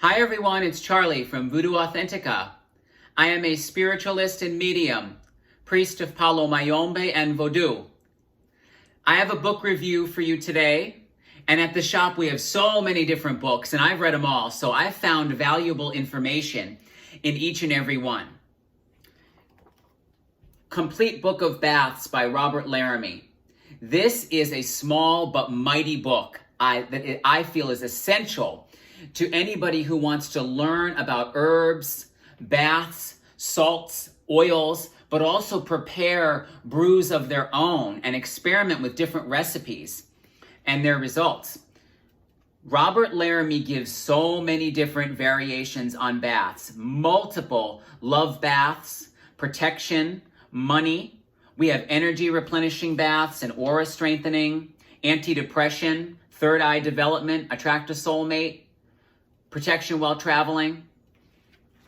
Hi everyone, it's Charlie from Voodoo Authentica. I am a spiritualist and medium, priest of Palo Mayombe and Voodoo. I have a book review for you today, and at the shop we have so many different books, and I've read them all, so I've found valuable information in each and every one. Complete Book of Baths by Robert Laremy. This is a small but mighty book that I feel is essential to anybody who wants to learn about herbs, baths, salts, oils, but also prepare brews of their own and experiment with different recipes and their results. Robert Laremy gives so many different variations on baths, multiple love baths, protection, money. We have energy replenishing baths and aura strengthening, anti-depression, third eye development, attract a soulmate, protection while traveling.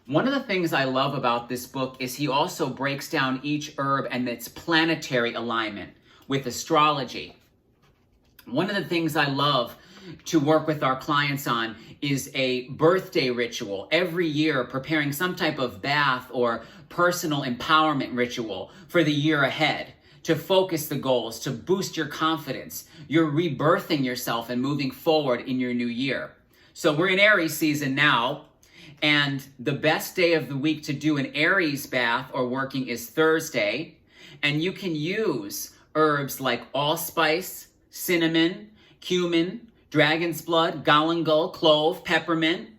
One of the things I love about this book is he also breaks down each herb and its planetary alignment with astrology. One of the things I love to work with our clients on is a birthday ritual every year, preparing some type of bath or personal empowerment ritual for the year ahead to focus the goals, to boost your confidence. You're rebirthing yourself and moving forward in your new year. So we're in Aries season now, and the best day of the week to do an Aries bath or working is Thursday, and you can use herbs like allspice, cinnamon, cumin, dragon's blood, galangal, clove, peppermint.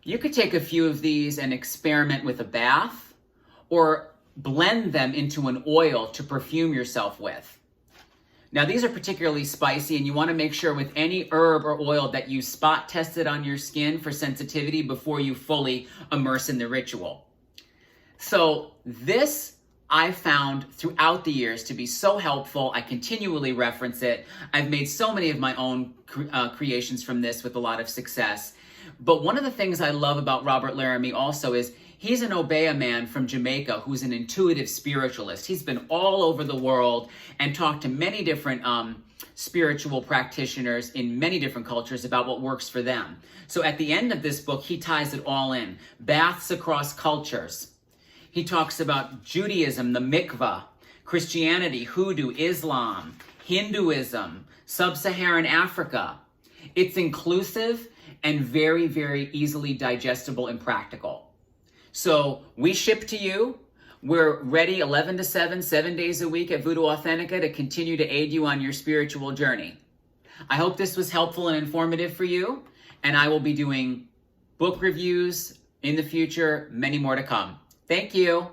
You could take a few of these and experiment with a bath or blend them into an oil to perfume yourself with. Now, these are particularly spicy, and you want to make sure with any herb or oil that you spot test it on your skin for sensitivity before you fully immerse in the ritual. So this I found throughout the years to be so helpful. I continually reference it. I've made so many of my own creations from this with a lot of success. But one of the things I love about Robert Laremy also is he's an Obeah man from Jamaica who's an intuitive spiritualist. He's been all over the world and talked to many different spiritual practitioners in many different cultures about what works for them. So at the end of this book, he ties it all in. Baths across cultures. He talks about Judaism, the mikvah, Christianity, Hoodoo, Islam, Hinduism, Sub-Saharan Africa. It's inclusive and very, very easily digestible and practical. So we ship to you. We're ready 11 to 7, 7 days a week at Voodoo Authentica to continue to aid you on your spiritual journey. I hope this was helpful and informative for you, and I will be doing book reviews in the future, many more to come. Thank you.